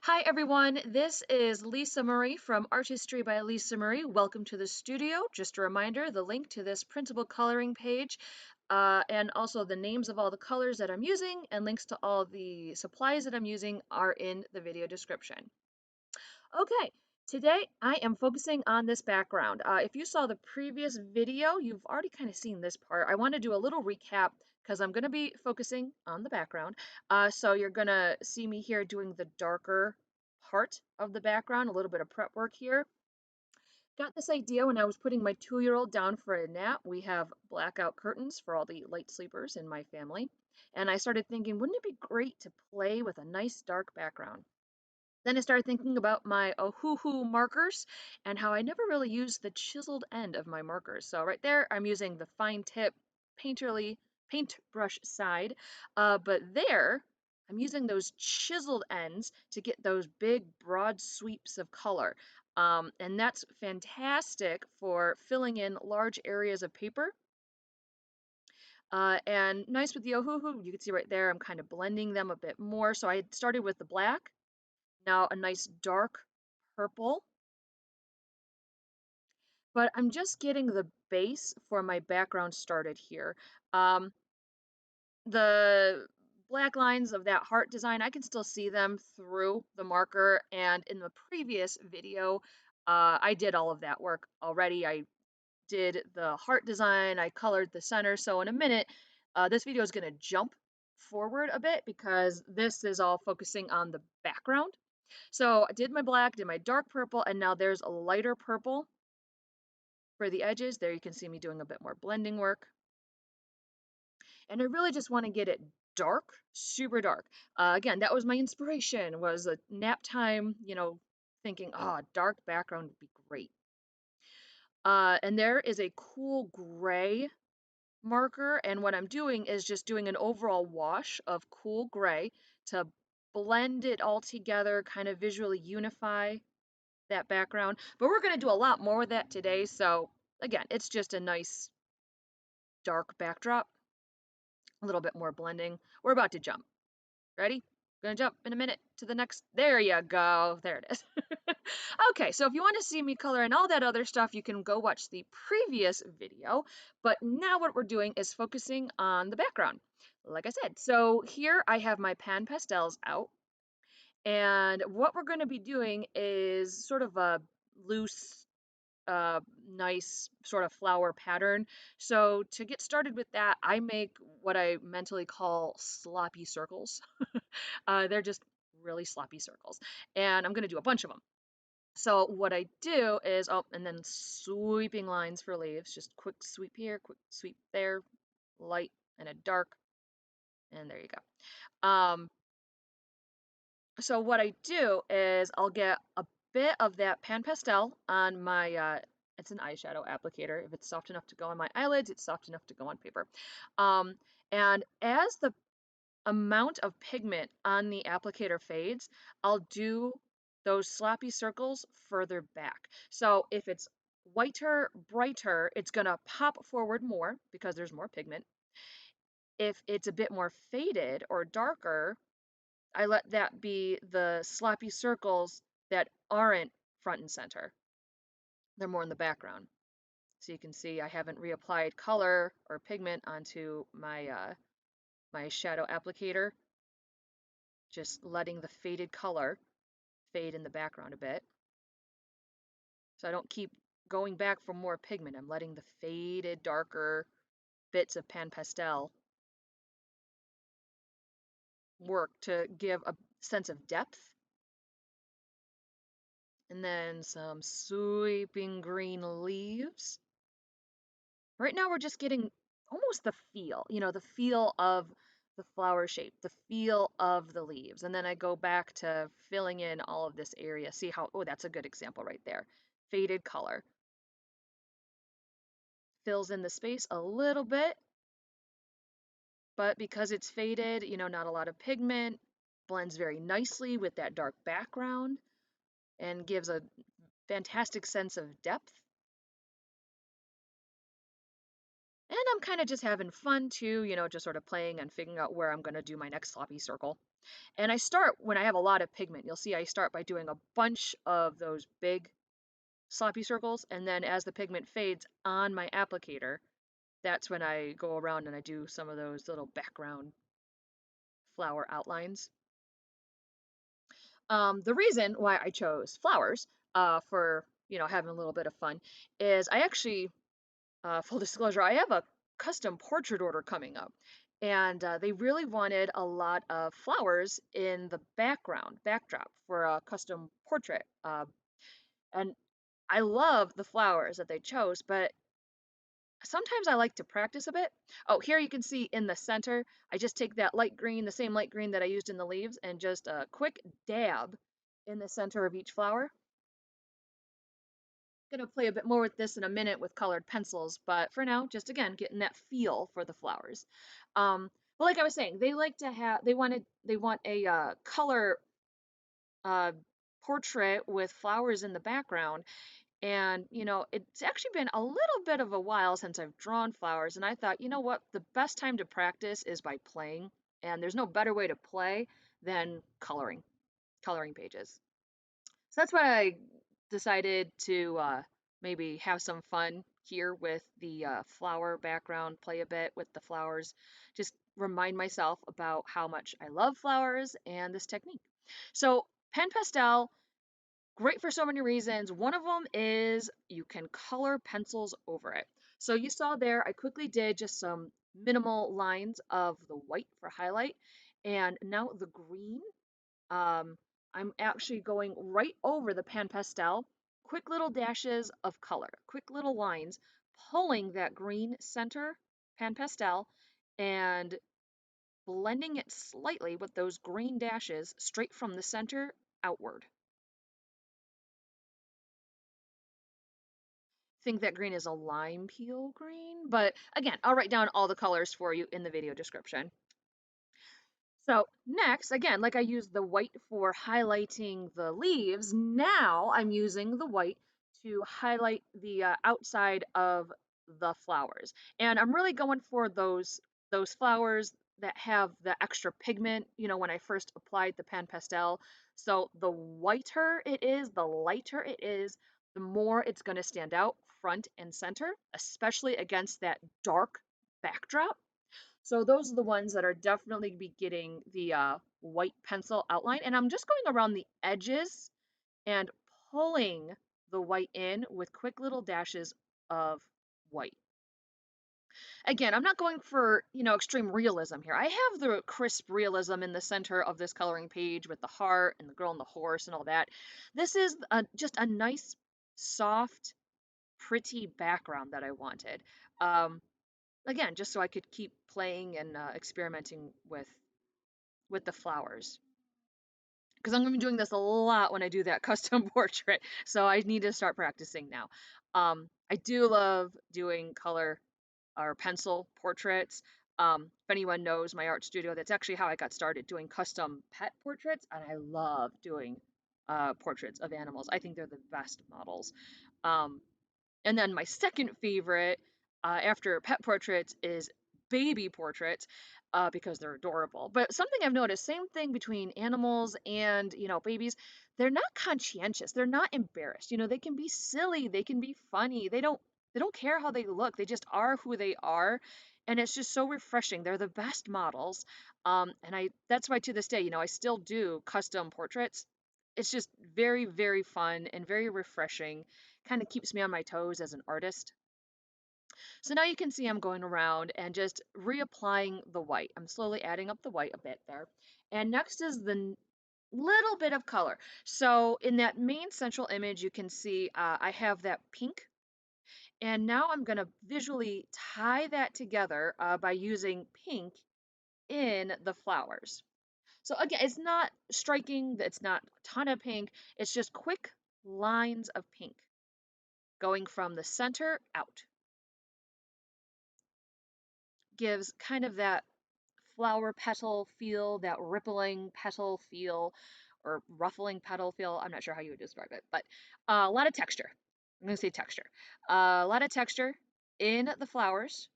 Hi everyone, this is Lisa Marie from Artistry by Lisa Marie. Welcome to the studio. Just a reminder, the link to this printable coloring page and also the names of all the colors that I'm using and links to all the supplies that I'm using are in the video description. Okay, today I am focusing on this background. If you saw the previous video, you've already kind of seen this part. I want to do a little recap because I'm going to be focusing on the background. So you're going to see me here doing the darker part of the background, a little bit of prep work here. Got this idea when I was putting my 2-year-old down for a nap. We have blackout curtains for all the light sleepers in my family. And I started thinking, wouldn't it be great to play with a nice dark background? Then I started thinking about my Ohuhu markers and how I never really used the chiseled end of my markers. So right there, I'm using the fine tip paintbrush side, but there, I'm using those chiseled ends to get those big broad sweeps of color. And that's fantastic for filling in large areas of paper. And nice with the Ohuhu, you can see right there, I'm kind of blending them a bit more. So I started with the black, now a nice dark purple, but I'm just getting the base for my background started here. Um, the black lines of that heart design, I can still see them through the marker, and in the previous video, I did all of that work already. I did the heart design, I colored the center, so in a minute, this video is going to jump forward a bit because this is all focusing on the background. So I did my black, did my dark purple, and now there's a lighter purple for the edges. There you can see me doing a bit more blending work. And I really just want to get it dark, super dark. Again, that was my inspiration, was a nap time, thinking, oh, dark background would be great. And there is a cool gray marker, and what I'm doing is just doing an overall wash of cool gray to blend it all together, kind of visually unify that background. But we're going to do a lot more with that today, so again, it's just a nice dark backdrop, a little bit more blending. We're about to jump. Ready? Gonna jump in a minute to the next. There you go. There it is. Okay, so if you want to see me color and all that other stuff, you can go watch the previous video. But now what we're doing is focusing on the background. Like I said, so here I have my pan pastels out. And what we're going to be doing is sort of a loose uh, nice sort of flower pattern. So to get started with that, I make what I mentally call sloppy circles. They're just really sloppy circles. And I'm going to do a bunch of them. So what I do is, oh, and then sweeping lines for leaves. Just quick sweep here, quick sweep there, light and a dark, and there you go. So what I do is I'll get a bit of that pan pastel on my, it's an eyeshadow applicator. If it's soft enough to go on my eyelids, it's soft enough to go on paper. Um, and as the amount of pigment on the applicator fades, I'll do those sloppy circles further back. So if it's whiter, brighter, it's gonna pop forward more because there's more pigment. If it's a bit more faded or darker, I let that be the sloppy circles that aren't front and center. They're more in the background. So you can see I haven't reapplied color or pigment onto my shadow applicator, just letting the faded color fade in the background a bit. So I don't keep going back for more pigment. I'm letting the faded, darker bits of pan pastel work to give a sense of depth. And then some sweeping green leaves. Right now we're just getting almost the feel, the feel of the flower shape, the feel of the leaves. And then I go back to filling in all of this area. See how, oh, that's a good example right there. Faded color. Fills in the space a little bit, but because it's faded, not a lot of pigment, blends very nicely with that dark background and gives a fantastic sense of depth. And I'm kind of just having fun too, just sort of playing and figuring out where I'm going to do my next sloppy circle. And I start when I have a lot of pigment. You'll see I start by doing a bunch of those big sloppy circles, and then as the pigment fades on my applicator, that's when I go around and I do some of those little background flower outlines. The reason why I chose flowers for having a little bit of fun is I actually, full disclosure, I have a custom portrait order coming up, and they really wanted a lot of flowers in the backdrop for a custom portrait. And I love the flowers that they chose, but sometimes I like to practice a bit. Oh, here you can see in the center, I just take that light green, the same light green that I used in the leaves, and just a quick dab in the center of each flower. Gonna play a bit more with this in a minute with colored pencils, but for now, just again, getting that feel for the flowers. But like I was saying, they like to have, they want a color uh, portrait with flowers in the background. And, it's actually been a little bit of a while since I've drawn flowers. And I thought, you know what? The best time to practice is by playing. And there's no better way to play than coloring pages. So that's why I decided to maybe have some fun here with the flower background, play a bit with the flowers, just remind myself about how much I love flowers and this technique. So, pen pastel, great for so many reasons. One of them is you can color pencils over it. So you saw there, I quickly did just some minimal lines of the white for highlight. And now the green, um, I'm actually going right over the pan pastel, quick little dashes of color, quick little lines, pulling that green center pan pastel and blending it slightly with those green dashes straight from the center outward. Think that green is a lime peel green, but again, I'll write down all the colors for you in the video description. So next, again, like I used the white for highlighting the leaves, now I'm using the white to highlight the outside of the flowers. And I'm really going for those flowers that have the extra pigment, when I first applied the pan pastel. So the whiter it is, the lighter it is, the more it's going to stand out front and center, especially against that dark backdrop. So those are the ones that are definitely be getting the white pencil outline. And I'm just going around the edges and pulling the white in with quick little dashes of white. Again, I'm not going for, extreme realism here. I have the crisp realism in the center of this coloring page with the heart and the girl and the horse and all that. This is just a nice, soft, pretty background that I wanted. Um, Again, just so I could keep playing and experimenting with the flowers. Because I'm going to be doing this a lot when I do that custom portrait, so I need to start practicing now. I do love doing color or pencil portraits. If anyone knows my art studio, that's actually how I got started doing custom pet portraits, and I love doing portraits of animals. I think they're the best models. Um, And then my second favorite after pet portraits is baby portraits because they're adorable. But something I've noticed, same thing between animals and, babies, they're not conscientious. They're not embarrassed. They can be silly, they can be funny. They don't care how they look. They just are who they are. And it's just so refreshing. They're the best models. And that's why to this day, I still do custom portraits. It's just very, very fun and very refreshing, kind of keeps me on my toes as an artist. So now you can see I'm going around and just reapplying the white. I'm slowly adding up the white a bit there. And next is the little bit of color. So in that main central image, you can see I have that pink. And now I'm going to visually tie that together by using pink in the flowers. So again, it's not striking, it's not a ton of pink, it's just quick lines of pink going from the center out. Gives kind of that flower petal feel, that rippling petal feel, or ruffling petal feel. I'm not sure how you would describe it, but a lot of texture. I'm going to say texture. A lot of texture in the flowers.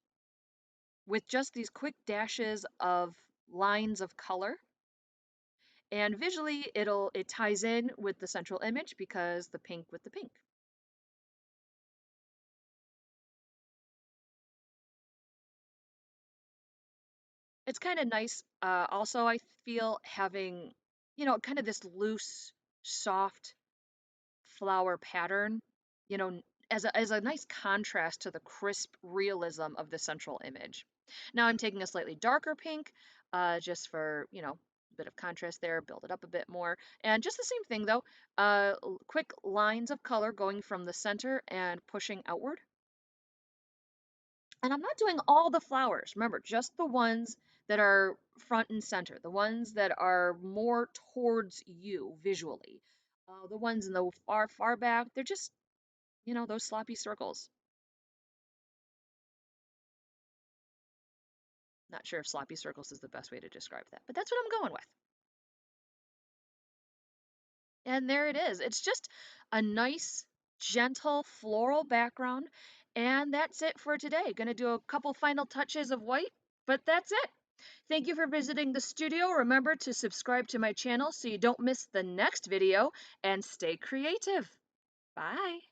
with just these quick dashes of lines of color. And visually, it ties in with the central image because the pink with the pink. It's kind of nice. Also, I feel having, kind of this loose, soft flower pattern, you know, as a nice contrast to the crisp realism of the central image. Now I'm taking a slightly darker pink, just for, a bit of contrast there, build it up a bit more. And just the same thing though, quick lines of color going from the center and pushing outward. And I'm not doing all the flowers. Remember, just the ones that are front and center, the ones that are more towards you visually. The ones in the far, far back, they're just, those sloppy circles. Not sure if sloppy circles is the best way to describe that, but that's what I'm going with. And there it is. It's just a nice, gentle floral background. And that's it for today. Gonna do a couple final touches of white, but that's it. Thank you for visiting the studio. Remember to subscribe to my channel so you don't miss the next video and stay creative. Bye.